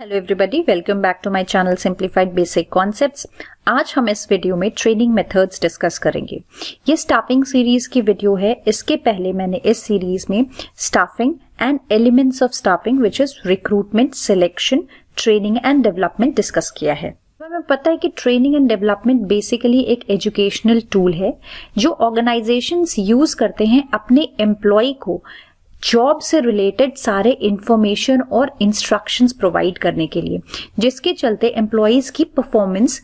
Hello everybody, welcome back to my channel simplified basic concepts. आज हम इस video में ट्रेनिंग मेथड्स डिस्कस करेंगे। ये स्टाफिंग सीरीज की वीडियो है। इसके पहले मैंने इस सीरीज में staffing and elements of staffing which is recruitment, selection, training and development discuss किया है। हमें पता है कि ट्रेनिंग एंड डेवलपमेंट बेसिकली एक एजुकेशनल टूल है जो ऑर्गेनाइजेशंस यूज करते हैं अपने एम्प्लॉय को जॉब से रिलेटेड सारे इंफॉर्मेशन और इंस्ट्रक्शंस प्रोवाइड करने के लिए, जिसके चलते एम्प्लॉयज की परफॉर्मेंस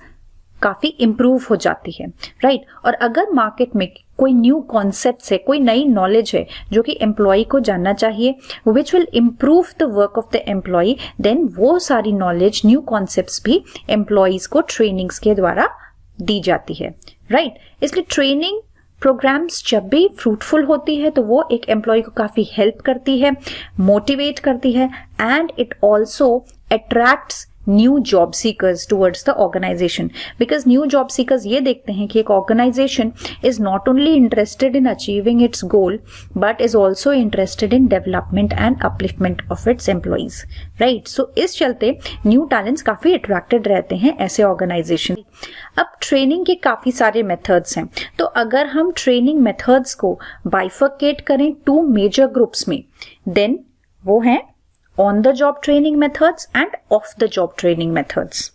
काफी इंप्रूव हो जाती है, राइट। और अगर मार्केट में कोई न्यू कॉन्सेप्ट है, कोई नई नॉलेज है जो कि एम्प्लॉय को जानना चाहिए, which will improve the work of the employee, then वो सारी नॉलेज, न्यू कॉन्सेप्ट्स भी एम्प्लॉयज को ट्रेनिंग्स के द्वारा दी जाती है, राइट। इसलिए ट्रेनिंग प्रोग्राम्स जब भी फ्रूटफुल होती है तो वो एक एम्प्लॉय को काफी हेल्प करती है, मोटिवेट करती है, and it also attracts new job seekers towards the organization, because new job seekers ये देखते हैं कि एक organization is not only interested in achieving its goal but is also interested in development and upliftment of its employees, right. So इस चलते new talents काफी attracted रहते हैं ऐसे ऑर्गेनाइजेशन। अब ट्रेनिंग के काफी सारे मेथड्स हैं, तो अगर हम ट्रेनिंग मेथड्स को बाइफर्केट करें टू मेजर ग्रुप्स में, देन वो हैं on the job training methods and off the job training methods.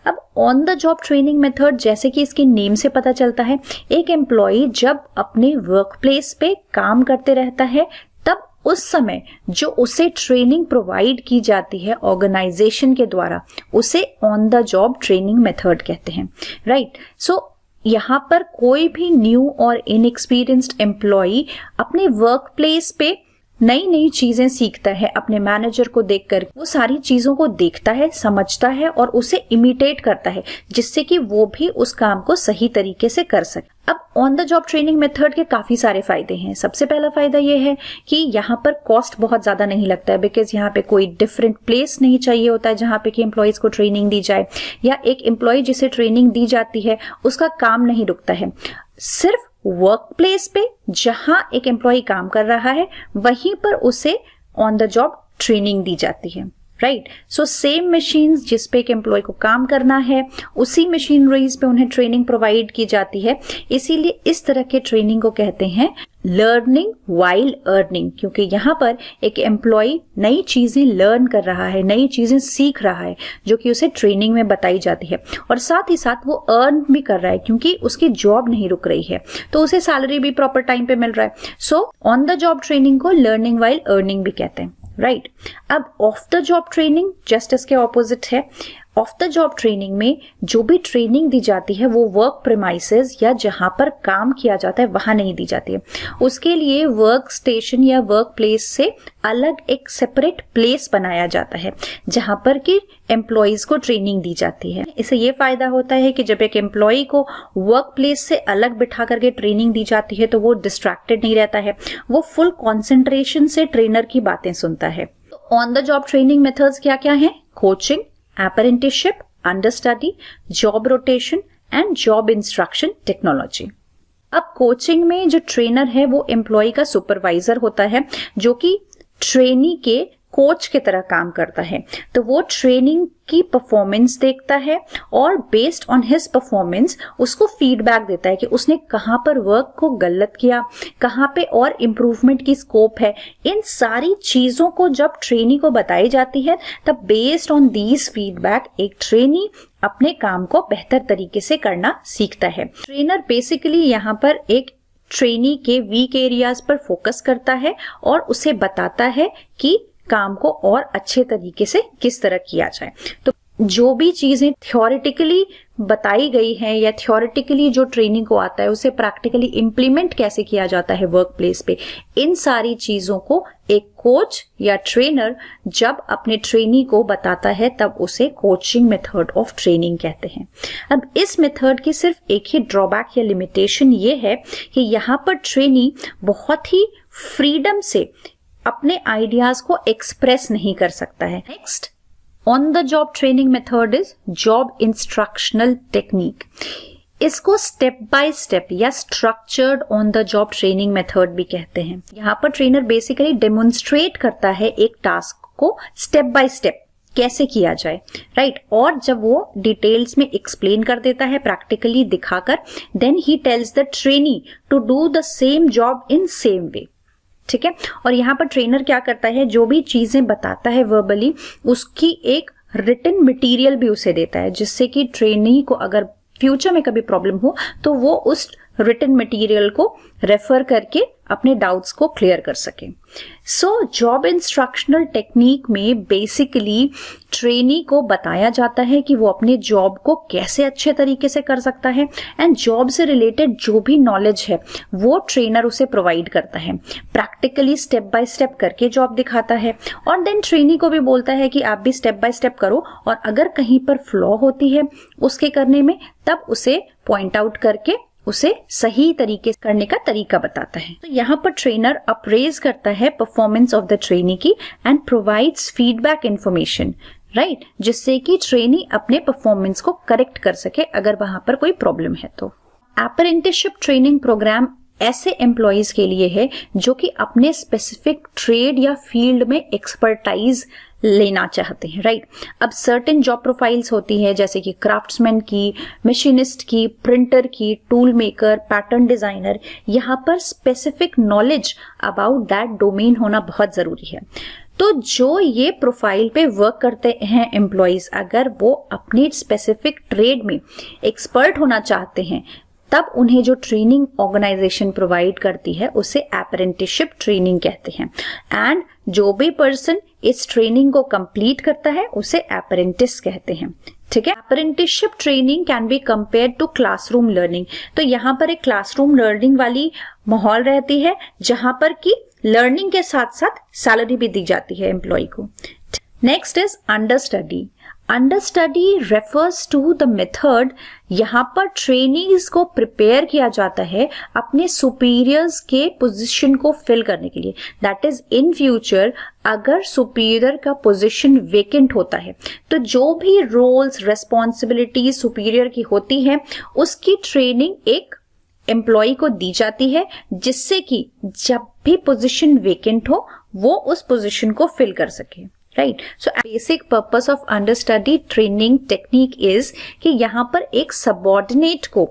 अब on the job training method, जैसे कि इसके नेम से पता चलता है, एक एम्प्लॉय जब अपने वर्क प्लेस पे काम करते रहता है तब उस समय जो उसे ट्रेनिंग प्रोवाइड की जाती है ऑर्गेनाइजेशन के द्वारा, उसे on the job training method कहते हैं, राइट। सो यहाँ पर कोई भी न्यू और इनएक्सपीरियंस्ड एम्प्लॉय अपने वर्क प्लेस पे नई नई चीजें सीखता है, अपने मैनेजर को देखकर वो सारी चीजों को देखता है, समझता है और उसे इमिटेट करता है, जिससे कि वो भी उस काम को सही तरीके से कर सके। अब on the job training method के काफी सारे फायदे हैं। सबसे पहला फायदा ये है कि यहाँ पर कॉस्ट बहुत ज्यादा नहीं लगता है, बिकॉज यहाँ पे कोई डिफरेंट प्लेस नहीं चाहिए होता है जहाँ पे कि एम्प्लॉयज को ट्रेनिंग दी जाए, या एक एम्प्लॉय जिसे ट्रेनिंग दी जाती है उसका काम नहीं रुकता है। सिर्फ वर्क प्लेस पे जहां एक एम्प्लॉय काम कर रहा है वहीं पर उसे ऑन द जॉब ट्रेनिंग दी जाती है, राइट। सो सेम मशीन्स जिस पे एक एम्प्लॉय को काम करना है, उसी मशीनरीज पे उन्हें ट्रेनिंग प्रोवाइड की जाती है। इसीलिए इस तरह के ट्रेनिंग को कहते हैं लर्निंग वाइल अर्निंग, क्योंकि यहाँ पर एक एम्प्लॉय नई चीजें लर्न कर रहा है, नई चीजें सीख रहा है जो कि उसे ट्रेनिंग में बताई जाती है, और साथ ही साथ वो अर्न भी कर रहा है क्योंकि उसकी जॉब नहीं रुक रही है, तो उसे सैलरी भी प्रॉपर टाइम पे मिल रहा है। So on the job training को लर्निंग वाइल अर्निंग भी कहते हैं, राइट। अब off the job training just इसके ऑपोजिट है। ऑफ द जॉब ट्रेनिंग में जो भी ट्रेनिंग दी जाती है वो वर्क प्रेमाइसेस या जहां पर काम किया जाता है वहां नहीं दी जाती है। उसके लिए वर्क स्टेशन या वर्क प्लेस से अलग एक सेपरेट प्लेस बनाया जाता है जहां पर कि एम्प्लॉयज को ट्रेनिंग दी जाती है। इससे ये फायदा होता है कि जब एक एम्प्लॉय को वर्क प्लेस से अलग बिठा करके ट्रेनिंग दी जाती है तो वो डिस्ट्रैक्टेड नहीं रहता है, वो फुल कॉन्सेंट्रेशन से ट्रेनर की बातें सुनता है। On the job training methods क्या क्या है? Coaching, apprenticeship, understudy, job rotation and job instruction technology। अब कोचिंग में जो ट्रेनर है वो एम्प्लॉय का सुपरवाइजर होता है जो कि ट्रेनी के कोच की तरह काम करता है। तो वो ट्रेनिंग की परफॉर्मेंस देखता है और बेस्ड ऑन हिज परफॉर्मेंस उसको फीडबैक देता है कि उसने कहाँ पर वर्क को गलत किया, कहाँ पे और इम्प्रूवमेंट की स्कोप है। इन सारी चीजों को जब ट्रेनी को बताई जाती है तब बेस्ड ऑन दीज फीडबैक एक ट्रेनी अपने काम को बेहतर तरीके से करना सीखता है। ट्रेनर बेसिकली यहाँ पर एक ट्रेनी के वीक एरियाज पर फोकस करता है और उसे बताता है कि काम को और अच्छे तरीके से किस तरह किया जाए। तो जो भी चीजें थ्योरेटिकली बताई गई हैं या थ्योरेटिकली जो ट्रेनिंग को आता है उसे प्रैक्टिकली इम्प्लीमेंट कैसे किया जाता है वर्क प्लेस पे, इन सारी चीजों को एक कोच या ट्रेनर जब अपने ट्रेनी को बताता है तब उसे कोचिंग मेथड ऑफ ट्रेनिंग कहते हैं। अब इस मेथड की सिर्फ एक ही ड्रॉबैक या लिमिटेशन ये है कि यहाँ पर ट्रेनी बहुत ही फ्रीडम से अपने आइडियाज को एक्सप्रेस नहीं कर सकता है। Next on the job training method is job instructional technique. इसको स्टेप बाय स्टेप या structured on the job training method भी कहते हैं। यहाँ पर ट्रेनर बेसिकली डेमोन्स्ट्रेट करता है एक टास्क को स्टेप बाय स्टेप कैसे किया जाए, राइट। और जब वो डिटेल्स में एक्सप्लेन कर देता है प्रैक्टिकली दिखाकर, then he tells the trainee to do the same job in same way, ठीक है। और यहाँ पर ट्रेनर क्या करता है, जो भी चीजें बताता है वर्बली, उसकी एक रिटन मटेरियल भी उसे देता है, जिससे कि ट्रेनी को अगर फ्यूचर में कभी प्रॉब्लम हो तो वो उस रिटन मटेरियल को रेफर करके अपने डाउट्स को क्लियर कर सके। सो जॉब इंस्ट्रक्शनल टेक्निक में बेसिकली ट्रेनी को बताया जाता है कि वो अपने जॉब को कैसे अच्छे तरीके से कर सकता है, एंड जॉब से रिलेटेड जो भी नॉलेज है वो ट्रेनर उसे प्रोवाइड करता है, प्रैक्टिकली स्टेप बाय स्टेप करके जॉब दिखाता है। और देन ट्रेनी को भी बोलता है कि आप भी स्टेप बाय स्टेप करो, और अगर कहीं पर फ्लॉ होती है उसके करने में, तब उसे पॉइंट आउट करके उसे सही तरीके से करने का तरीका बताता है। तो यहाँ पर ट्रेनर अप्रेज करता है परफॉर्मेंस ऑफ द ट्रेनी की and provides feedback information, right, जिससे कि ट्रेनी अपने परफॉर्मेंस को करेक्ट कर सके अगर वहां पर कोई प्रॉब्लम है तो। अप्रेंटिसशिप ट्रेनिंग प्रोग्राम ऐसे एम्प्लॉयज के लिए है जो कि अपने स्पेसिफिक ट्रेड या फील्ड में एक्सपर्टाइज लेना चाहते हैं, राइट। अब सर्टेन जॉब प्रोफाइल्स होती है, जैसे कि क्राफ्ट्समैन की, मशीनिस्ट की, प्रिंटर की, टूल मेकर, पैटर्न डिजाइनर। यहाँ पर specific knowledge about that domain होना बहुत जरूरी है। तो जो ये प्रोफाइल पे वर्क करते हैं एम्प्लॉयज, अगर वो अपने स्पेसिफिक ट्रेड में एक्सपर्ट होना चाहते हैं, तब उन्हें जो ट्रेनिंग ऑर्गेनाइजेशन प्रोवाइड करती है उसे अप्रेंटिसशिप ट्रेनिंग कहते हैं। एंड जो भी पर्सन इस ट्रेनिंग को कंप्लीट करता है उसे अप्रेंटिस कहते हैं, ठीक है। Apprenticeship training can be compare to classroom learning. तो यहाँ पर एक क्लासरूम लर्निंग वाली माहौल रहती है, जहां पर की लर्निंग के साथ साथ सैलरी भी दी जाती है एम्प्लॉय को। Next is understudy. Understudy refers to the method. यहाँ पर ट्रेनीज को प्रिपेयर किया जाता है अपने सुपीरियर्स के पोजीशन को फिल करने के लिए। दैट इज इन फ्यूचर अगर सुपीरियर का पोजीशन वेकेंट होता है तो जो भी रोल्स रेस्पॉन्सिबिलिटीज सुपीरियर की होती है उसकी ट्रेनिंग एक एम्प्लॉय को दी जाती है, जिससे कि जब भी पोजीशन वेकेंट हो वो उस पोजीशन को फिल कर सके, right. So basic purpose of understudy training technique is कि यहाँ पर एक सबऑर्डिनेट को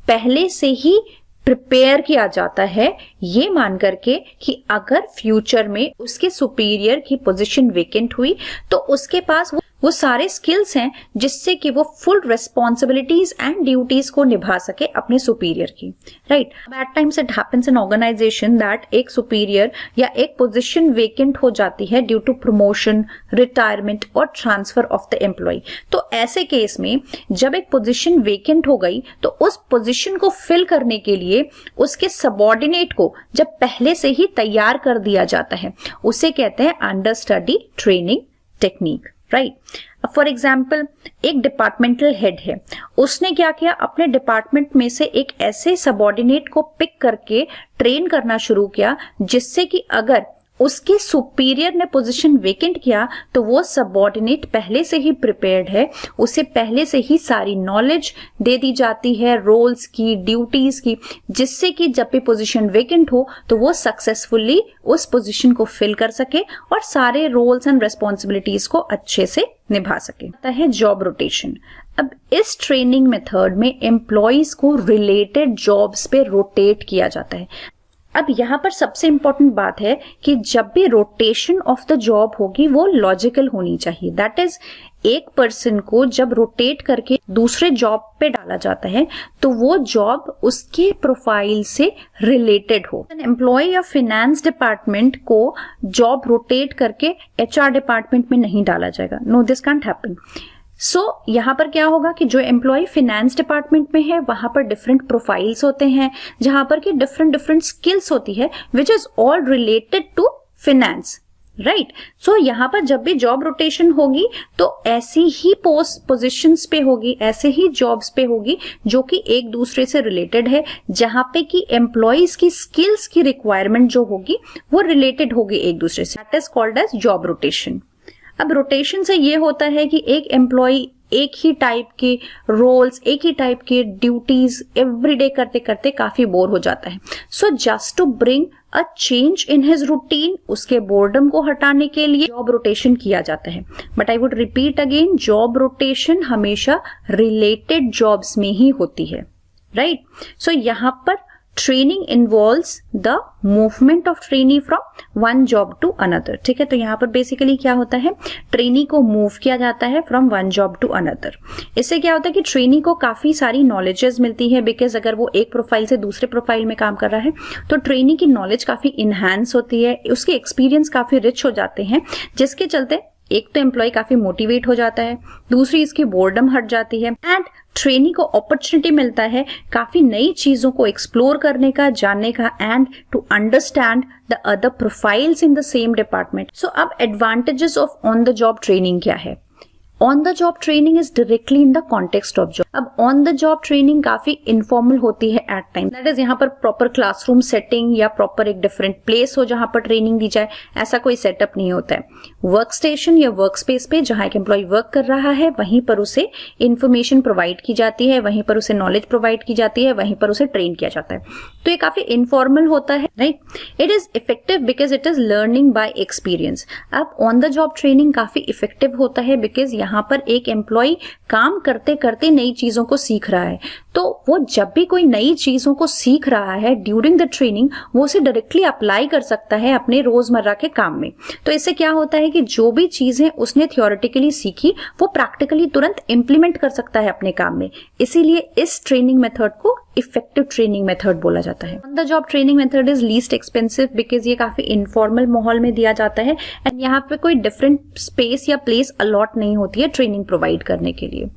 पहले से ही प्रिपेयर किया जाता है, ये मान करके कि अगर फ्यूचर में उसके सुपीरियर की पोजीशन वेकेंट हुई तो उसके पास वो सारे स्किल्स हैं जिससे कि वो फुल रिस्पॉन्सिबिलिटीज एंड ड्यूटीज को निभा सके अपने सुपीरियर की, right. At times it happens in organisation that एक सुपीरियर या एक पोजीशन वेकेंट हो जाती है ड्यू टू प्रमोशन, रिटायरमेंट और ट्रांसफर ऑफ द एम्प्लॉय। तो ऐसे केस में जब एक पोजीशन वेकेंट हो गई तो उस पोजीशन को फिल करने के लिए उसके सबऑर्डिनेट को जब पहले से ही तैयार कर दिया जाता है उसे कहते हैं understudy training technique, right. For example एक डिपार्टमेंटल हेड है, उसने क्या किया, अपने डिपार्टमेंट में से एक ऐसे सबऑर्डिनेट को पिक करके ट्रेन करना शुरू किया जिससे कि अगर उसके सुपीरियर ने पोजीशन वेकेंट किया तो वो सबऑर्डिनेट पहले से ही प्रिपेयर्ड है, उसे पहले से ही सारी नॉलेज दे दी जाती है रोल्स की, ड्यूटीज की, जिससे कि जब भी पोजीशन वेकेंट हो तो वो सक्सेसफुली उस पोजीशन को फिल कर सके और सारे रोल्स एंड रेस्पॉन्सिबिलिटीज को अच्छे से निभा सके। आता है जॉब रोटेशन। अब इस ट्रेनिंग मेथड में एम्प्लॉयज को रिलेटेड जॉब्स पे रोटेट किया जाता है। अब यहाँ पर सबसे इंपॉर्टेंट बात है कि जब भी रोटेशन ऑफ द जॉब होगी वो लॉजिकल होनी चाहिए। दैट इज एक पर्सन को जब रोटेट करके दूसरे जॉब पे डाला जाता है तो वो जॉब उसके प्रोफाइल से रिलेटेड हो। एम्प्लॉय या फाइनेंस डिपार्टमेंट को जॉब रोटेट करके एचआर डिपार्टमेंट में नहीं डाला जाएगा। No, this can't happen. So यहाँ पर क्या होगा कि जो एम्प्लॉय फाइनेंस डिपार्टमेंट में है वहां पर डिफरेंट प्रोफाइल्स होते हैं, जहां पर की डिफरेंट स्किल्स होती है which is all related to finance, right. So यहाँ पर जब भी जॉब रोटेशन होगी तो ऐसी ही पोजीशंस पे होगी, ऐसे ही जॉब्स पे होगी जो कि एक दूसरे से रिलेटेड है, जहां पे कि एम्प्लॉयज की स्किल्स की रिक्वायरमेंट जो होगी वो रिलेटेड होगी एक दूसरे से। That is called as job rotation. अब रोटेशन से ये होता है कि एक एम्प्लॉय एक ही टाइप के रोल्स, एक ही टाइप के ड्यूटीज एवरीडे करते करते काफी बोर हो जाता है. So just to bring a change in his routine, उसके बोर्डम को हटाने के लिए जॉब रोटेशन किया जाता है. But I would repeat again, job rotation हमेशा रिलेटेड जॉब्स में ही होती है, राइट. सो यहां पर training involves the movement of trainee from one job to another. ठीक है, तो यहाँ पर बेसिकली क्या होता है, ट्रेनी को मूव किया जाता है from one job to another. इससे क्या होता है कि ट्रेनी को काफी सारी नॉलेजेस मिलती है, बिकॉज अगर वो एक प्रोफाइल से दूसरे प्रोफाइल में काम कर रहा है तो ट्रेनी की नॉलेज काफी इनहैंस होती है, उसके एक्सपीरियंस काफी रिच हो जाते हैं, जिसके चलते एक तो एम्प्लॉय काफी मोटिवेट हो जाता है, दूसरी इसकी बोर्डम हट जाती है, एंड ट्रेनी को अपॉर्चुनिटी मिलता है काफी नई चीजों को एक्सप्लोर करने का, जानने का, and to understand the other profiles in the same department. So अब advantages of on the job training क्या है. On the job training is directly in the context of job. अब ऑन द जॉब ट्रेनिंग काफी informal होती है at time, that is यहाँ पर proper classroom setting या प्रॉपर एक डिफरेंट प्लेस हो जहां पर ट्रेनिंग दी जाए, ऐसा कोई सेटअप नहीं होता है. वर्क स्टेशन या वर्क स्पेस पे जहां एक एम्प्लॉय वर्क कर रहा है वहीं पर उसे इंफॉर्मेशन प्रोवाइड की जाती है, वहीं पर उसे नॉलेज प्रोवाइड की जाती है, वहीं पर उसे ट्रेन किया जाता है. तो ये काफी इनफॉर्मल होता है, right. It is effective because it is learning by experience. अब ऑन द जॉब ट्रेनिंग काफी इफेक्टिव होता है बिकॉज यहाँ पर एक एम्प्लॉय काम करते करते नई चीजों को सीख रहा है, तो वो जब भी कोई नई चीजों को सीख रहा है ड्यूरिंग द ट्रेनिंग, वो उसे डायरेक्टली अप्लाई कर सकता है अपने रोजमर्रा के काम में. तो इससे क्या होता है कि जो भी चीजें उसने थियोरेटिकली सीखी वो प्रैक्टिकली तुरंत इंप्लीमेंट कर सकता है अपने काम में. इसीलिए इस ट्रेनिंग मेथड को इफेक्टिव ट्रेनिंग मेथड बोला जाता है. On the job training method is least expensive because ये काफी इनफॉर्मल माहौल में दिया जाता है, एंड यहाँ पे कोई डिफरेंट स्पेस या प्लेस अलॉट नहीं होती है ट्रेनिंग प्रोवाइड करने के लिए,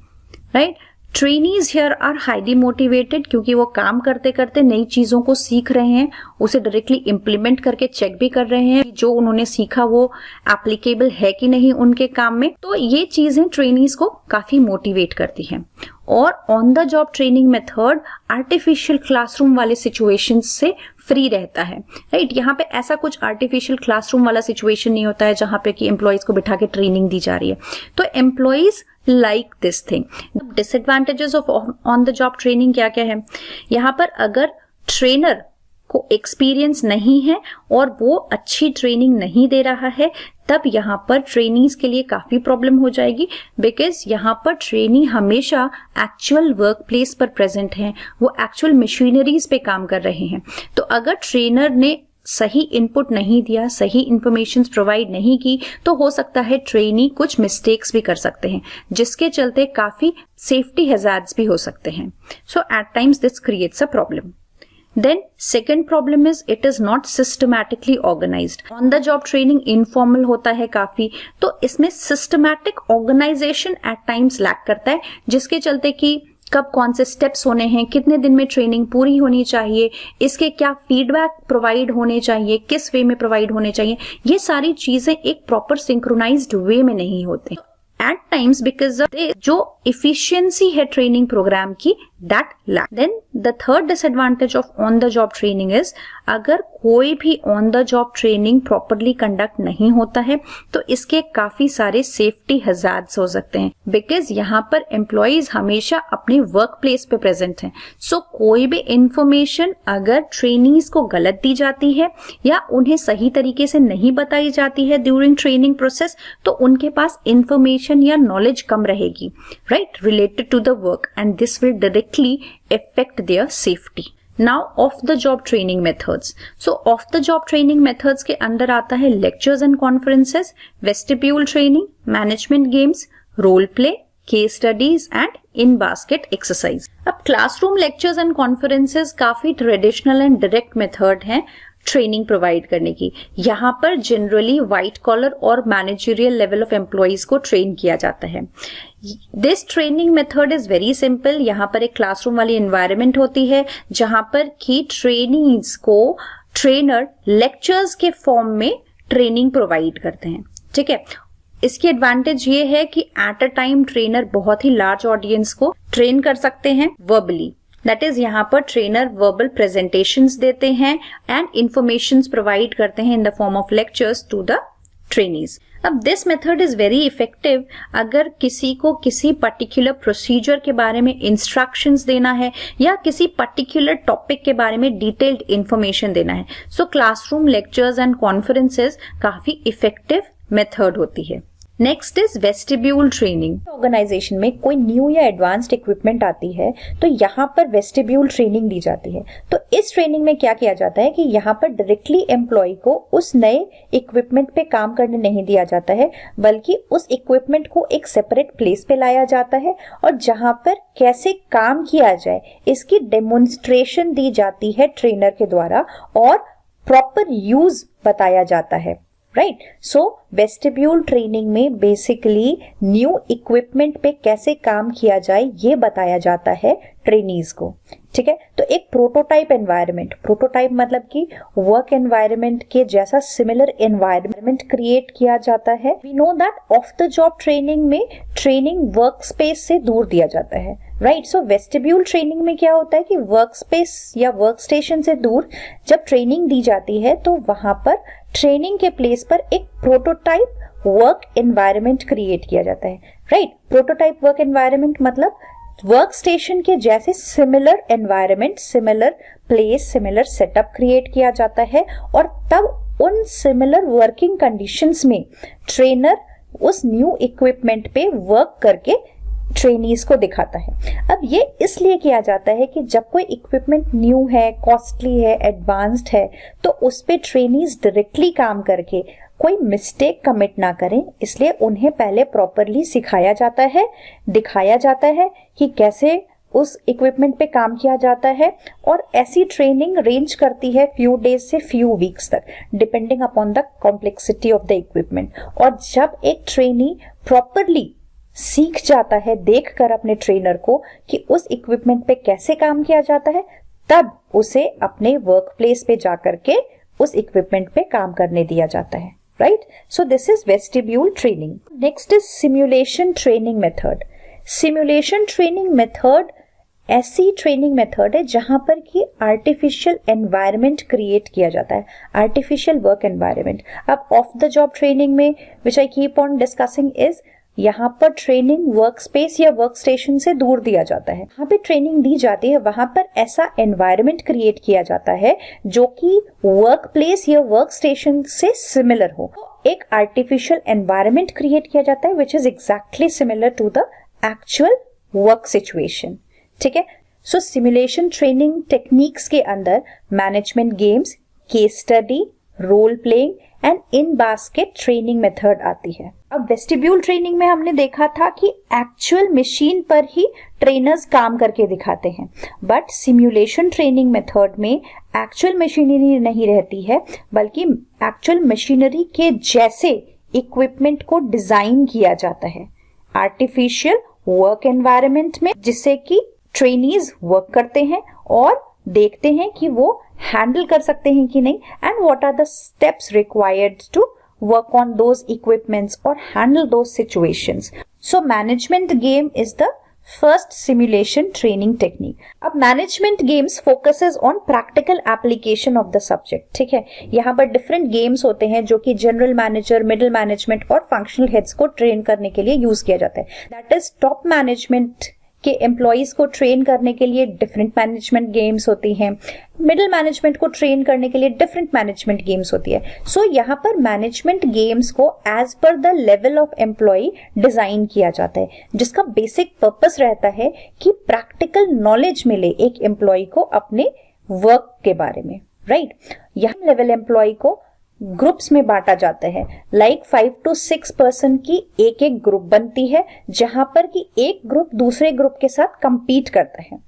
right. Trainees here are highly motivated क्योंकि वो काम करते करते नई चीजों को सीख रहे हैं, उसे डायरेक्टली इंप्लीमेंट करके चेक भी कर रहे हैं जो उन्होंने सीखा वो एप्लीकेबल है कि नहीं उनके काम में. तो ये चीजें ट्रेनीज को काफी मोटिवेट करती हैं. और on the job training method artificial classroom वाले सिचुएशंस से फ्री रहता है, राइट. यहाँ पे ऐसा कुछ आर्टिफिशियल क्लासरूम वाला सिचुएशन नहीं होता है जहां पे कि एम्प्लॉयज को बिठा के ट्रेनिंग दी जा रही है. तो employees like this thing. Disadvantages of on the job training क्या क्या है. यहाँ पर अगर ट्रेनर को एक्सपीरियंस नहीं है और वो अच्छी ट्रेनिंग नहीं दे रहा है, तब यहाँ पर ट्रेनीज के लिए काफी प्रॉब्लम हो जाएगी बिकॉज यहाँ पर ट्रेनी हमेशा एक्चुअल वर्क प्लेस पर प्रेजेंट हैं, वो एक्चुअल मशीनरीज पे काम कर रहे हैं. तो अगर ट्रेनर ने सही इनपुट नहीं दिया, सही इंफॉर्मेशन प्रोवाइड नहीं की, तो हो सकता है ट्रेनी कुछ मिस्टेक्स भी कर सकते हैं, जिसके चलते काफी सेफ्टी हैजार्ड्स भी हो सकते हैं. So at times this creates a problem. Then second problem is it is not systematically organized. On the job training informal होता है काफी, तो इसमें systematic organization at times lack करता है, जिसके चलते कि कब कौन से स्टेप्स होने हैं, कितने दिन में ट्रेनिंग पूरी होनी चाहिए, इसके क्या फीडबैक प्रोवाइड होने चाहिए, किस वे में प्रोवाइड होने चाहिए, ये सारी चीजें एक प्रॉपर सिंक्रोनाइज्ड वे में नहीं होते एट टाइम्स बिकॉज जो इफिशियंसी है ट्रेनिंग प्रोग्राम की that lack. Then the third disadvantage of on the job training is अगर कोई भी on the job training properly conduct नहीं होता है तो इसके काफी सारे सेफ्टी हैजार्ड्स हो सकते हैं बिकॉज यहाँ पर एम्प्लॉयज हमेशा अपने वर्क प्लेस पे प्रेजेंट हैं. सो कोई भी इंफॉर्मेशन अगर ट्रेनीज को गलत दी जाती है या उन्हें सही तरीके से नहीं बताई जाती है ड्यूरिंग ट्रेनिंग प्रोसेस, तो उनके पास इंफॉर्मेशन या नॉलेज कम रहेगी, right, related to the work, and this will directly affect their safety. Now off the job training methods. So off the job training methods के अंदर आता है lectures and conferences, vestibule training, management games, role play, case studies and in basket exercise. अब classroom lectures and conferences काफी traditional and direct method हैं training provide करने की. यहाँ पर जनरली व्हाइट कॉलर और मैनेजरियल लेवल ऑफ एम्प्लॉइज को train किया जाता है. This training method is very simple. यहाँ पर एक क्लासरूम वाली एनवायरनमेंट होती है जहां पर की ट्रेनीज को ट्रेनर लेक्चर्स के फॉर्म में ट्रेनिंग प्रोवाइड करते हैं. ठीक है, इसकी एडवांटेज ये है कि एट अ टाइम ट्रेनर बहुत ही लार्ज ऑडियंस को ट्रेन कर सकते हैं वर्बली. दैट इज यहाँ पर ट्रेनर वर्बल प्रेजेंटेशंस देते हैं एंड इंफॉर्मेशन प्रोवाइड करते हैं in the form of lectures to the trainees. अब this method is very effective अगर किसी को किसी पर्टिकुलर प्रोसीजर के बारे में इंस्ट्रक्शंस देना है या किसी पर्टिकुलर टॉपिक के बारे में डिटेल्ड इंफॉर्मेशन देना है. So classroom lectures and conferences काफी इफेक्टिव मेथड होती है. Next is vestibule training. Organisation में कोई न्यू या एडवांस्ड इक्विपमेंट आती है तो यहाँ पर वेस्टिब्यूल ट्रेनिंग दी जाती है. तो इस ट्रेनिंग में क्या किया जाता है कि यहाँ पर डायरेक्टली एम्प्लॉय को उस नए इक्विपमेंट पे काम करने नहीं दिया जाता है, बल्कि उस इक्विपमेंट को एक सेपरेट प्लेस पे लाया जाता है और जहाँ पर कैसे काम किया जाए इसकी डेमोन्स्ट्रेशन दी जाती है ट्रेनर के द्वारा और प्रॉपर यूज बताया जाता है. राइट. सो वेस्टिब्यूल ट्रेनिंग में बेसिकली न्यू इक्विपमेंट पे कैसे काम किया जाए ये बताया जाता है ट्रेनीज को. ठीक है. तो एक प्रोटोटाइप एनवायरनमेंट, प्रोटोटाइप मतलब कि वर्क एनवायरनमेंट के जैसा सिमिलर एनवायरनमेंट क्रिएट किया जाता है. We know that off the job training में ट्रेनिंग वर्क स्पेस से दूर दिया जाता है. राइट. सो वेस्टिब्यूल ट्रेनिंग में क्या होता है कि वर्क स्पेस या वर्क स्टेशन से दूर जब ट्रेनिंग दी जाती है तो वहां पर ट्रेनिंग के प्लेस पर एक प्रोटोटाइप वर्क एनवायरनमेंट क्रिएट किया जाता है. राइट. प्रोटोटाइप वर्क एनवायरनमेंट मतलब वर्क स्टेशन के जैसे similar environment, similar place, similar setup create किया जाता है और तब उन सिमिलर वर्किंग कंडीशंस में ट्रेनर उस न्यू इक्विपमेंट पे वर्क करके ट्रेनीज को दिखाता है. अब ये इसलिए किया जाता है कि जब कोई इक्विपमेंट न्यू है, कॉस्टली है, एडवांस्ड है तो उस पे ट्रेनीज डायरेक्टली काम करके कोई मिस्टेक कमिट ना करें, इसलिए उन्हें पहले प्रॉपरली सिखाया जाता है, दिखाया जाता है कि कैसे उस इक्विपमेंट पे काम किया जाता है. और ऐसी ट्रेनिंग रेंज करती है फ्यू डेज से फ्यू वीक्स तक, depending upon the complexity of the equipment. और जब एक ट्रेनी प्रॉपरली सीख जाता है देखकर अपने ट्रेनर को कि उस इक्विपमेंट पे कैसे काम किया जाता है, तब उसे अपने वर्क प्लेस पे जाकर के उस इक्विपमेंट पे काम करने दिया जाता है. Right. So this is vestibule training. Next is simulation training method. Simulation training method ऐसी ट्रेनिंग मेथड है जहां पर कि आर्टिफिशियल एनवायरनमेंट क्रिएट किया जाता है, आर्टिफिशियल वर्क एनवायरनमेंट. अब ऑफ द जॉब ट्रेनिंग में which I keep on discussing is यहाँ पर ट्रेनिंग वर्क स्पेस या वर्क स्टेशन से दूर दिया जाता है. जहाँ पे ट्रेनिंग दी जाती है वहां पर ऐसा एनवायरनमेंट क्रिएट किया जाता है जो कि वर्क प्लेस या वर्क स्टेशन से सिमिलर हो. एक आर्टिफिशियल एनवायरनमेंट क्रिएट किया जाता है which is exactly similar to the actual work situation. ठीक है. सो सिमुलेशन ट्रेनिंग टेक्निक्स के अंदर management games, case study, role playing and in basket training method आती है. अब वेस्टिब्यूल ट्रेनिंग में हमने देखा था कि एक्चुअल मशीन पर ही ट्रेनर्स काम करके दिखाते हैं, बट सिमुलेशन ट्रेनिंग मेथड में एक्चुअल मशीनरी नहीं रहती है, बल्कि एक्चुअल मशीनरी के जैसे इक्विपमेंट को डिजाइन किया जाता है आर्टिफिशियल वर्क एनवायरनमेंट में, जिससे कि ट्रेनीज वर्क करते हैं और देखते हैं कि वो हैंडल कर सकते हैं कि नहीं, and what are the steps required to work on those equipments or handle those situations. So management game is the first simulation training technique. अब management games focuses on practical application of the subject. ठीक है. यहाँ पर different games होते हैं जो कि general manager, middle management और functional heads को train करने के लिए use किया जाता है. That is top management के एम्प्लॉइज को ट्रेन करने के लिए डिफरेंट मैनेजमेंट गेम्स होती हैं, मिडिल मैनेजमेंट को ट्रेन करने के लिए डिफरेंट मैनेजमेंट गेम्स होती है. सो यहाँ पर मैनेजमेंट गेम्स को as per the level of employee design किया जाता है, जिसका बेसिक पर्पस रहता है कि प्रैक्टिकल नॉलेज मिले एक एम्प्लॉय को अपने वर्क के बारे में. राइट. यहाँ लेवल एम्प्लॉय को ग्रुप्स में बांटा जाता है. लाइक 5 to 6 पर्सन की एक एक ग्रुप बनती है, जहां पर कि एक ग्रुप दूसरे ग्रुप के साथ compete करता है.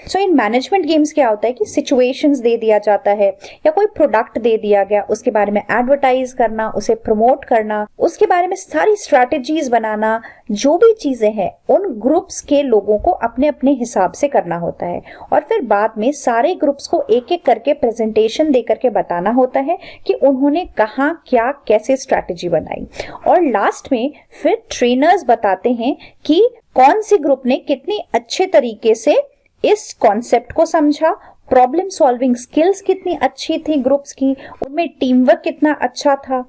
सो इन मैनेजमेंट गेम्स क्या होता है कि सिचुएशंस दे दिया जाता है या कोई प्रोडक्ट दे दिया गया, उसके बारे में एडवर्टाइज करना, उसे प्रमोट करना, उसके बारे में सारी स्ट्रैटेजीज बनाना, जो भी चीजें हैं उन ग्रुप्स के लोगों को अपने अपने हिसाब से करना होता है. और फिर बाद में सारे ग्रुप्स को एक एक करके प्रेजेंटेशन दे करके बताना होता है कि उन्होंने कहाँ क्या कैसे स्ट्रैटेजी बनाई. और लास्ट में फिर ट्रेनर्स बताते हैं कि कौन सी ग्रुप ने कितनी अच्छे तरीके से इस कॉन्सेप्ट को समझा, प्रॉब्लम सॉल्विंग स्किल्स कितनी अच्छी थी ग्रुप्स की, उनमें टीम वर्क कितना अच्छा था,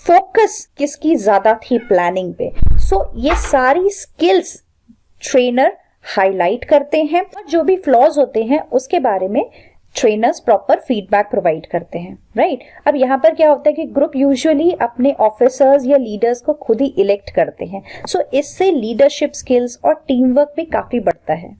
फोकस किसकी ज्यादा थी प्लानिंग पे। सो ये सारी स्किल्स ट्रेनर हाईलाइट करते हैं और जो भी फ्लॉज होते हैं उसके बारे में ट्रेनर्स प्रॉपर फीडबैक प्रोवाइड करते हैं, राइट। अब यहाँ पर क्या होता है कि ग्रुप यूजुअली अपने ऑफिसर्स या लीडर्स को खुद ही इलेक्ट करते हैं। सो इससे लीडरशिप स्किल्स और टीम वर्क भी काफी बढ़ता है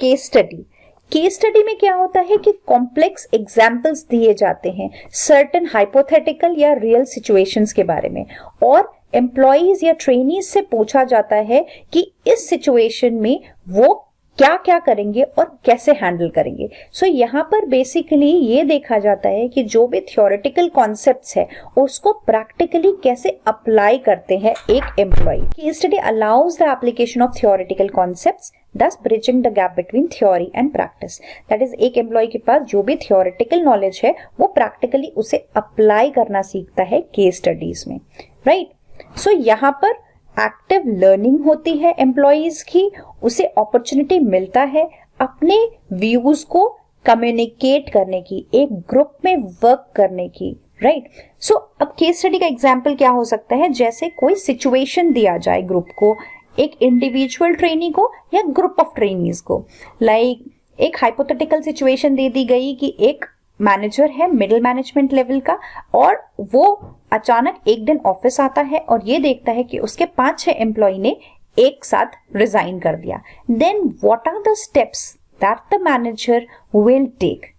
केस स्टडी। केस स्टडी में क्या होता है कि कॉम्प्लेक्स एग्जाम्पल्स दिए जाते हैं सर्टेन हाइपोथेटिकल या रियल सिचुएशंस के बारे में, और एम्प्लॉइज या ट्रेनीज से पूछा जाता है कि इस सिचुएशन में वो क्या क्या करेंगे और कैसे हैंडल करेंगे। सो यहाँ पर बेसिकली ये देखा जाता है कि जो भी थ्योरेटिकल कॉन्सेप्ट्स है उसको प्रैक्टिकली कैसे अप्लाई करते हैं एक employee. Case study allows the application of theoretical concepts, thus bridging the gap between theory and practice. That is, एक एम्प्लॉय के पास जो भी थियोरेटिकल नॉलेज है वो प्रैक्टिकली उसे अप्लाई करना सीखता है केस स्टडीज में, राइट। सो यहाँ पर एक्टिव लर्निंग होती है एम्प्लॉइज की, उसे अपॉर्चुनिटी मिलता है अपने व्यूज को कम्युनिकेट करने की, एक ग्रुप में वर्क करने की, राइट। सो अब केस स्टडी का एग्जाम्पल क्या हो सकता है, जैसे कोई सिचुएशन दिया जाए ग्रुप को, एक इंडिविजुअल ट्रेनी को या ग्रुप ऑफ ट्रेनीज को। लाइक एक हाइपोथेटिकल सिचुएशन दे दी गई कि एक मैनेजर है मिडिल मैनेजमेंट लेवल का और वो अचानक एक दिन ऑफिस आता है और ये देखता है कि उसके 5-6 एम्प्लॉय ने एक साथ रिजाइन कर दिया। Then what are the steps that the manager will take.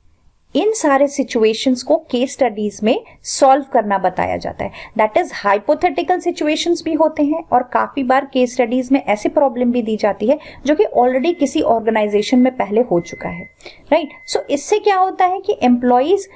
इन सारे सिचुएशंस को केस स्टडीज में सॉल्व करना बताया जाता है। दैट इज हाइपोथेटिकल सिचुएशंस भी होते हैं और काफी बार केस स्टडीज में ऐसी प्रॉब्लम भी दी जाती है जो कि ऑलरेडी किसी ऑर्गेनाइजेशन में पहले हो चुका है, राइट। सो इससे क्या होता है कि एम्प्लॉइज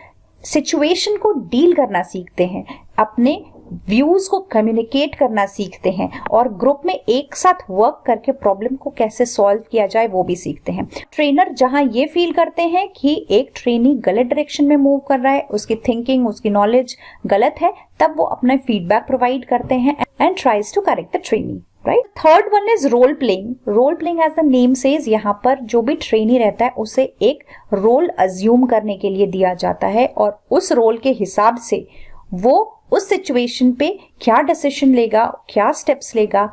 सिचुएशन को डील करना सीखते हैं, अपने व्यूज को कम्युनिकेट करना सीखते हैं और ग्रुप में एक साथ वर्क करके प्रॉब्लम को कैसे सॉल्व किया जाए वो भी सीखते हैं। ट्रेनर जहां ये फील करते हैं कि एक ट्रेनी गलत डायरेक्शन में मूव कर रहा है, उसकी थिंकिंग उसकी नॉलेज गलत है, तब वो अपना फीडबैक प्रोवाइड करते हैं and tries to correct the trainee, right. Third one is role playing. Role playing as the name says, यहाँ पर जो भी ट्रेनी रहता है उसे एक रोल अज्यूम करने के लिए दिया जाता है और उस रोल के हिसाब से वो उस सिचुएशन पे क्या डिसीजन लेगा, क्या स्टेप्स लेगा,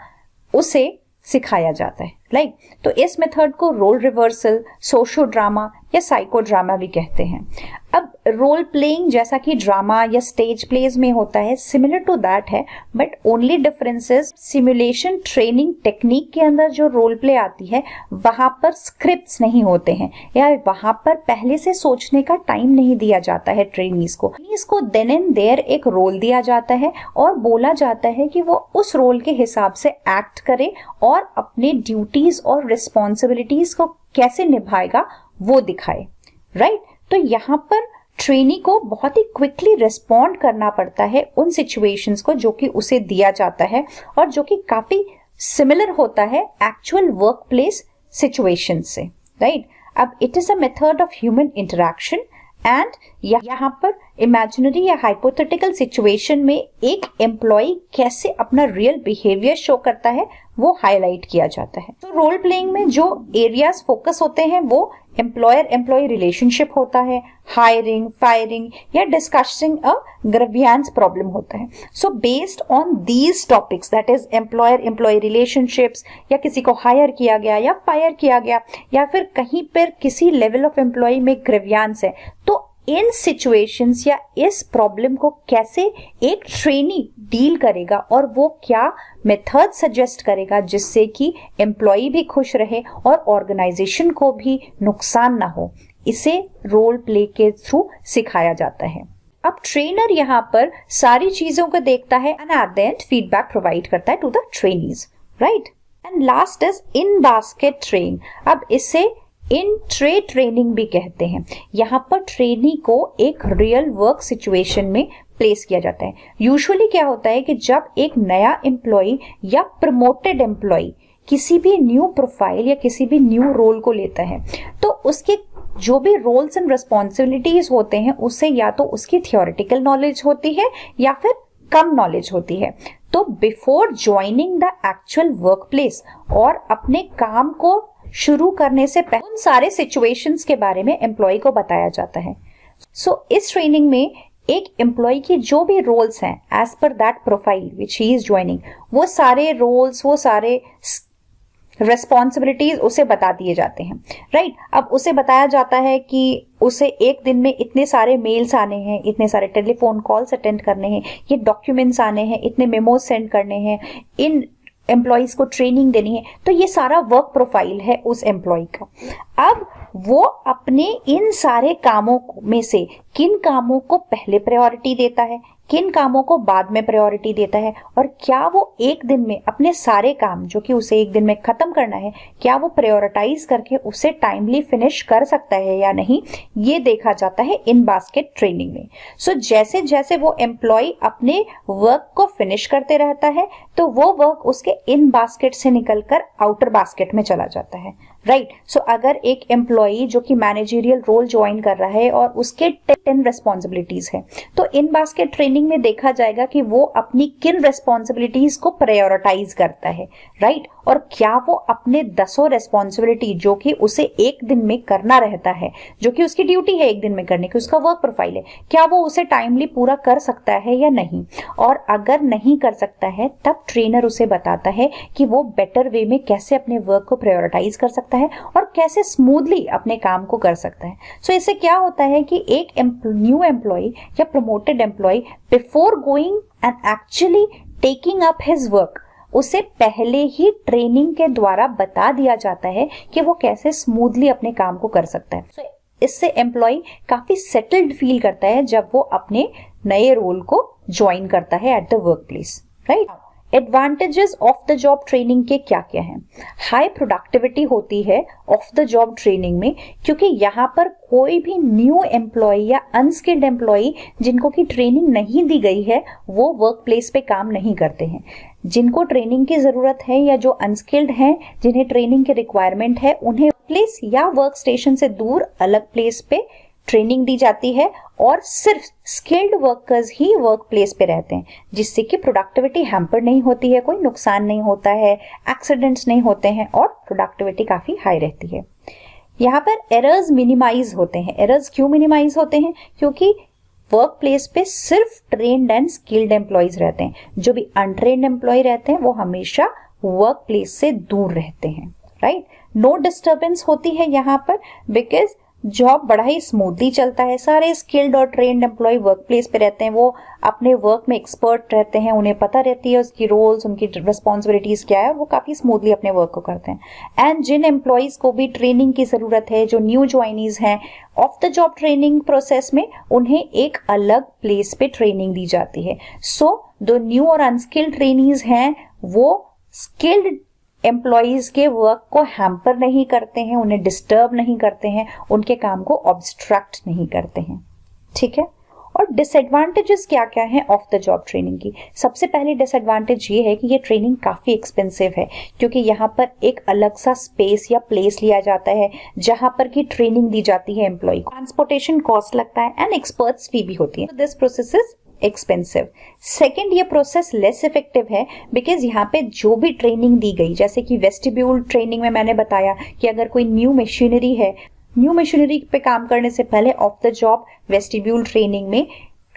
उसे सिखाया जाता है, राइट। तो इस मेथड को रोल रिवर्सल, सोशो ड्रामा या साइको ड्रामा भी कहते हैं। अब रोल प्लेइंग जैसा कि ड्रामा या स्टेज प्लेज में होता है, सिमिलर टू दैट है, but only differences simulation training technique के अंदर जो रोल प्ले आती है वहां पर स्क्रिप्ट्स नहीं होते हैं या वहां पर पहले से सोचने का टाइम नहीं दिया जाता है ट्रेनीज को। इसको देन एंड देयर एक रोल दिया जाता है और बोला जाता है कि वो उस रोल के हिसाब से एक्ट करे और अपने ड्यूटीज और रिस्पॉन्सिबिलिटीज को कैसे निभाएगा वो दिखाए, राइट। तो यहाँ पर ट्रेनी को बहुत ही क्विकली रिस्पॉन्ड करना पड़ता है उन सिचुएशंस को जो कि उसे दिया जाता है और जो कि काफी सिमिलर होता है एक्चुअल वर्क प्लेस सिचुएशन से, राइट। अब it is a method of human interaction and यहाँ पर इमेजिनरी या हाइपोथेटिकल सिचुएशन में एक एम्प्लॉय कैसे अपना रियल बिहेवियर शो करता है वो हाईलाइट किया जाता है। तो रोल प्लेइंग में जो एरियाज फोकस होते हैं वो एम्प्लॉयर एम्प्लॉय रिलेशनशिप होता है, हायरिंग, फायरिंग या डिस्कसिंग अ ग्रीवियंस प्रॉब्लम होता है। So based on these topics, that is employer employee relationships, या किसी को हायर किया गया या फायर किया गया या फिर कहीं पर किसी लेवल ऑफ एम्प्लॉय में ग्रीवियंस है, तो इन सिचुएशंस या इस प्रॉब्लम को कैसे एक ट्रेनी डील करेगा और वो क्या मेथड सजेस्ट करेगा जिससे कि एम्प्लॉय भी खुश रहे और ऑर्गेनाइजेशन को भी नुकसान ना हो, इसे रोल प्ले के थ्रू सिखाया जाता है। अब ट्रेनर यहाँ पर सारी चीजों को देखता है and at the end feedback provide करता है to the trainees, right. And last is in basket train. अब इसे इन ट्रे ट्रेनिंग भी कहते हैं। यहाँ पर ट्रेनी को एक रियल वर्क सिचुएशन में प्लेस किया जाता है। यूजुअली क्या होता है कि जब एक नया एम्प्लॉय या प्रमोटेड एम्प्लॉय किसी भी न्यू प्रोफाइल या किसी भी न्यू रोल को लेता है तो उसके जो भी रोल्स एंड रिस्पॉन्सिबिलिटीज होते हैं उससे या तो उसकी थियोरेटिकल नॉलेज होती है या फिर कम नॉलेज होती है। तो before joining the actual work place और अपने काम को शुरू करने से पहले उन सारे सिचुएशंस के बारे में एम्प्लॉय को बताया जाता है। सो इस ट्रेनिंग में एक एम्प्लॉय की जो भी रोल्स हैं as per that profile which he is joining, वो सारे रोल्स, वो सारे रेस्पॉन्सिबिलिटीज उसे बता दिए जाते हैं, राइट। अब उसे बताया जाता है कि उसे एक दिन में इतने सारे मेल्स आने हैं, इतने सारे टेलीफोन कॉल्स अटेंड करने हैं, ये डॉक्यूमेंट्स आने हैं, इतने मेमोज सेंड करने हैं, इन एम्प्लॉयज को ट्रेनिंग देनी है। तो ये सारा वर्क प्रोफाइल है उस एम्प्लॉय का। अब वो अपने इन सारे कामों में से किन कामों को पहले प्रायोरिटी देता है, किन कामों को बाद में प्रायोरिटी देता है, और क्या वो एक दिन में अपने सारे काम जो कि उसे एक दिन में खत्म करना है, क्या वो प्रायोरिटाइज करके उसे टाइमली फिनिश कर सकता है या नहीं, ये देखा जाता है इन बास्केट ट्रेनिंग में। सो जैसे जैसे वो एम्प्लॉय अपने वर्क को फिनिश करते रहता है तो वो वर्क उसके इन बास्केट से निकलकर आउटर बास्केट में चला जाता है, राइट। सो अगर एक एम्प्लॉय जो कि मैनेजरियल रोल ज्वाइन कर रहा है और उसके 10 रेस्पॉन्सिबिलिटीज है, तो इन बास्केट ट्रेनिंग में देखा जाएगा कि वो अपनी किन रेस्पॉन्सिबिलिटीज को प्रायोरिटाइज करता है, राइट। और क्या वो अपने 10 रेस्पॉन्सिबिलिटी जो कि उसे एक दिन में करना रहता है, जो कि उसकी ड्यूटी है एक दिन में करने की, उसका वर्क प्रोफाइल है, क्या वो उसे टाइमली पूरा कर सकता है या नहीं। और अगर नहीं कर सकता है तब ट्रेनर उसे बताता है कि वो बेटर वे में कैसे अपने वर्क को प्रायोरिटाइज कर सकता है और कैसे स्मूथली अपने काम को कर सकता है। सो इससे क्या होता है कि एक न्यू एम्प्लॉय या promoted employee before going and actually taking up his work, उसे पहले ही ट्रेनिंग के द्वारा बता दिया जाता है कि वो कैसे स्मूथली अपने काम को कर सकता है। सो इससे एम्प्लॉय काफी सेटल्ड फील करता है जब वो अपने नए रोल को ज्वाइन करता है at the work place, right. Advantages of the job training के क्या क्या हैं? हाई प्रोडक्टिविटी होती है ऑफ द जॉब ट्रेनिंग में, क्योंकि यहाँ पर कोई भी न्यू एम्प्लॉय या अनस्किल्ड एम्प्लॉय जिनको की ट्रेनिंग नहीं दी गई है वो वर्क प्लेस पे काम नहीं करते हैं। जिनको ट्रेनिंग की जरूरत है या जो अनस्किल्ड हैं जिन्हें ट्रेनिंग की रिक्वायरमेंट है, उन्हें प्लेस या वर्क स्टेशन से दूर अलग प्लेस पे ट्रेनिंग दी जाती है और सिर्फ स्किल्ड वर्कर्स ही वर्क प्लेस पे रहते हैं, जिससे कि प्रोडक्टिविटी हैम्पर नहीं होती है, कोई नुकसान नहीं होता है, एक्सीडेंट्स नहीं होते हैं और प्रोडक्टिविटी काफी हाई रहती है। यहाँ पर एरर्स मिनिमाइज होते हैं। एरर्स क्यों मिनिमाइज होते हैं? क्योंकि वर्क प्लेस पे सिर्फ ट्रेन्ड एंड स्किल्ड एम्प्लॉयज रहते हैं। जो भी अनट्रेन्ड एम्प्लॉय रहते हैं वो हमेशा वर्क प्लेस से दूर रहते हैं, राइट। नो डिस्टर्बेंस होती है यहाँ पर, बिकॉज जॉब बड़ा ही स्मूथली चलता है। सारे स्किल्ड और ट्रेन्ड एम्प्लॉय वर्क प्लेस पे रहते हैं, वो अपने वर्क में एक्सपर्ट रहते हैं, उन्हें पता रहती है उसकी रोल्स, उनकी रिस्पॉन्सिबिलिटीज क्या है, वो काफी स्मूथली अपने वर्क को करते हैं। एंड जिन एम्प्लॉयज को भी ट्रेनिंग की जरूरत है, जो न्यू ज्वाइनीज हैं of the job training process में, उन्हें एक अलग प्लेस पे ट्रेनिंग दी जाती है। सो जो न्यू और अनस्किल्ड ट्रेनीज हैं वो स्किल्ड एम्प्लॉयज के वर्क को हैम्पर नहीं करते हैं, उन्हें डिस्टर्ब नहीं करते हैं, उनके काम को ऑब्स्ट्रक्ट नहीं करते हैं, ठीक है। और डिसएडवांटेजेस क्या क्या हैं ऑफ द जॉब ट्रेनिंग की? सबसे पहले डिसएडवांटेज ये है कि ये ट्रेनिंग काफी एक्सपेंसिव है, क्योंकि यहाँ पर एक अलग सा स्पेस या प्लेस लिया जाता है जहां पर की ट्रेनिंग दी जाती है एम्प्लॉय को। ट्रांसपोर्टेशन कॉस्ट लगता है एंड एक्सपर्ट्स फी भी होती है। This process is expensive. Second, ये प्रोसेस लेस इफेक्टिव है बिकॉज यहाँ पे जो भी ट्रेनिंग दी गई, जैसे कि वेस्टिब्यूल ट्रेनिंग में मैंने बताया कि अगर कोई न्यू मशीनरी है, न्यू मशीनरी पे काम करने से पहले of the job vestibule training में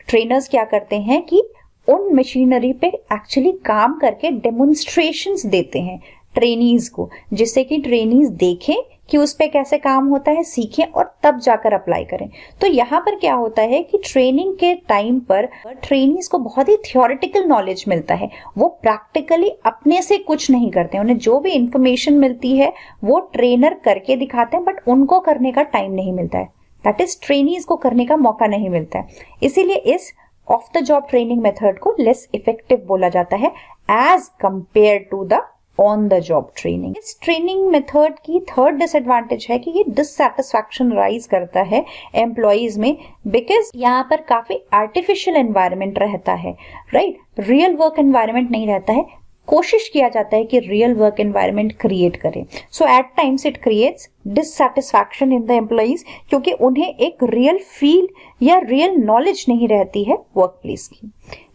ट्रेनर्स क्या करते हैं कि उन मशीनरी पे एक्चुअली काम करके डेमोन्स्ट्रेशंस देते हैं ट्रेनीज को, जिससे कि ट्रेनीज देखें कि उस पे कैसे काम होता है, सीखें और तब जाकर अप्लाई करें। तो यहाँ पर क्या होता है कि ट्रेनिंग के टाइम पर ट्रेनीज को बहुत ही थियोरेटिकल नॉलेज मिलता है, वो प्रैक्टिकली अपने से कुछ नहीं करते हैं। उन्हें जो भी इंफॉर्मेशन मिलती है वो ट्रेनर करके दिखाते हैं, बट उनको करने का टाइम नहीं मिलता है, दैट इज ट्रेनीज को करने का मौका नहीं मिलता है। इसीलिए इस off the job training method को लेस इफेक्टिव बोला जाता है as compare to the on the job training. इस ट्रेनिंग मेथड की थर्ड डिसएडवांटेज है कि ये डिससैटिस्फैक्शन राइज करता है एम्प्लॉयज में, बिकॉज यहाँ पर काफी आर्टिफिशियल एनवायरनमेंट रहता है, राइट। रियल वर्क एनवायरनमेंट नहीं रहता है। कोशिश किया जाता है कि रियल वर्क एनवायरनमेंट क्रिएट करें। So at times it creates dissatisfaction in the employees, क्योंकि उन्हें एक रियल फील या रियल नॉलेज नहीं रहती है वर्क प्लेस की।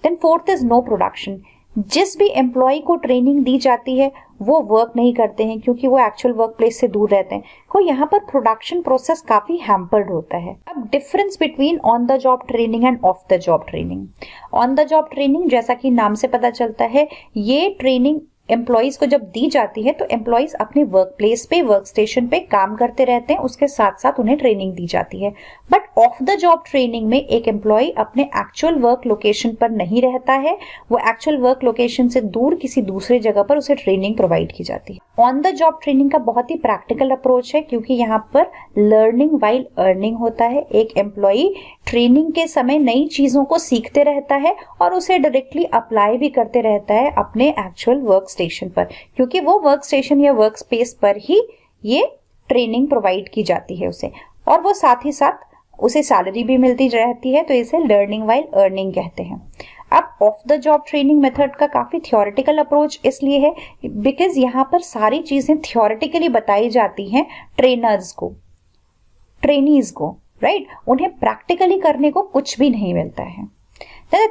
Then fourth is no production. जिस भी एम्प्लॉय को ट्रेनिंग दी जाती है वो वर्क नहीं करते हैं क्योंकि वो एक्चुअल वर्क प्लेस से दूर रहते हैं, को यहाँ पर प्रोडक्शन प्रोसेस काफी हैम्पर्ड होता है। अब difference between on the job training and off the job training. On the job training, जैसा कि नाम से पता चलता है, ये ट्रेनिंग एम्प्लॉइज को जब दी जाती है तो एम्प्लॉइज अपने वर्क प्लेस पे, वर्क स्टेशन पे काम करते रहते हैं, उसके साथ साथ उन्हें ट्रेनिंग दी जाती है। But off the job training में एक एम्प्लॉय अपने एक्चुअल वर्क लोकेशन पर नहीं रहता है, वो एक्चुअल वर्क लोकेशन से दूर किसी दूसरे जगह पर उसे ट्रेनिंग प्रोवाइड की जाती है। ऑन द जॉब ट्रेनिंग का बहुत ही प्रैक्टिकल अप्रोच है क्योंकि यहाँ पर लर्निंग वाइल अर्निंग होता है। एक एम्प्लॉय ट्रेनिंग के समय नई चीजों को सीखते रहता है और उसे डायरेक्टली अप्लाई भी करते रहता है अपने एक्चुअल वर्क स्टेशन पर, क्योंकि वो वर्क स्टेशन या वर्क स्पेस पर ही ये ट्रेनिंग प्रोवाइड की जाती है उसे, और वो साथ ही साथ उसे सैलरी भी मिलती रहती है, तो इसे लर्निंग वाइल अर्निंग कहते हैं। अब off the job training method का काफी थियोरेटिकल अप्रोच इसलिए है बिकॉज यहाँ पर सारी चीजें थियोरेटिकली बताई जाती हैं ट्रेनर्स को, ट्रेनीज को, राइट? उन्हें प्रैक्टिकली करने को कुछ भी नहीं मिलता है।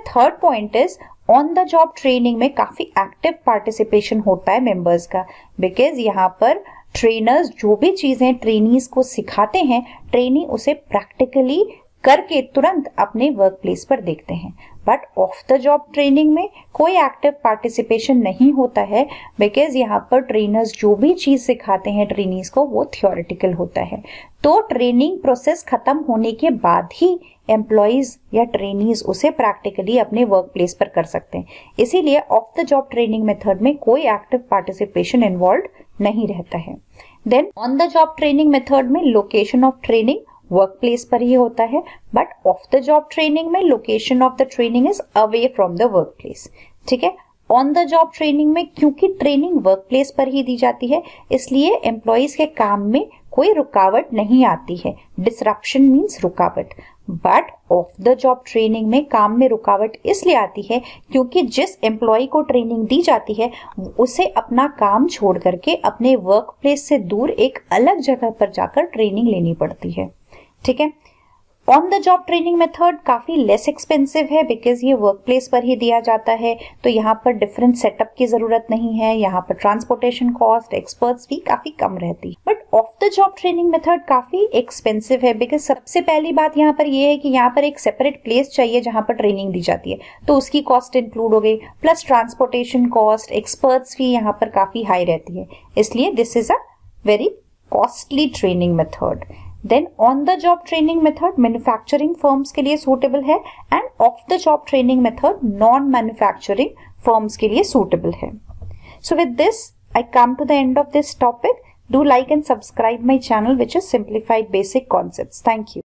Third point is on the job training में काफी एक्टिव पार्टिसिपेशन होता है मेंबर्स का, बिकॉज यहाँ पर ट्रेनर्स जो भी चीजें ट्रेनीज को सिखाते हैं, ट्रेनी उसे प्रैक्टिकली करके तुरंत अपने वर्क प्लेस पर देखते हैं। But off the job training में कोई एक्टिव पार्टिसिपेशन नहीं होता है बिकॉज यहाँ पर ट्रेनर्स जो भी चीज सिखाते हैं ट्रेनीज को वो थियोरेटिकल होता है। तो ट्रेनिंग प्रोसेस खत्म होने के बाद ही एम्प्लॉइज या ट्रेनीज उसे प्रैक्टिकली अपने वर्क प्लेस पर कर सकते हैं। इसीलिए off the job training method में कोई एक्टिव पार्टिसिपेशन इन्वॉल्व नहीं रहता है। Then on the job training method में location of training work place पर ही होता है, but off the job training में location of the training is away from the work place. ठीक है, ऑन द जॉब ट्रेनिंग में क्योंकि ट्रेनिंग वर्क प्लेस पर ही दी जाती है इसलिए एम्प्लॉइज के काम में कोई रुकावट नहीं आती है। डिसरप्शन मीन्स रुकावट। But off the job training में काम में रुकावट इसलिए आती है क्योंकि जिस एम्प्लॉय को ट्रेनिंग दी जाती है उसे अपना काम छोड़ करके अपने वर्क प्लेस से दूर एक अलग जगह पर जाकर ट्रेनिंग लेनी पड़ती है। ठीक है, on the job training method काफी लेस एक्सपेंसिव है बिकॉज ये वर्क प्लेस पर ही दिया जाता है, तो यहाँ पर डिफरेंट सेटअप की जरूरत नहीं है। यहाँ पर ट्रांसपोर्टेशन कॉस्ट, एक्सपर्ट्स भी काफी कम रहती है। But off the job training method काफी एक्सपेंसिव है बिकॉज सबसे पहली बात यहाँ पर ये है कि यहाँ पर एक सेपरेट प्लेस चाहिए जहाँ पर ट्रेनिंग दी जाती है, तो उसकी कॉस्ट इंक्लूड हो गई, plus transportation cost, experts fee यहाँ पर काफी हाई रहती है, इसलिए this is a very costly training method. Then on the job training method manufacturing firms के लिए सूटेबल है and off the job training method non manufacturing firms के लिए सूटेबल है। So with this I come to the end of this topic. Do like and subscribe my channel which is Simplified Basic Concepts. Thank you.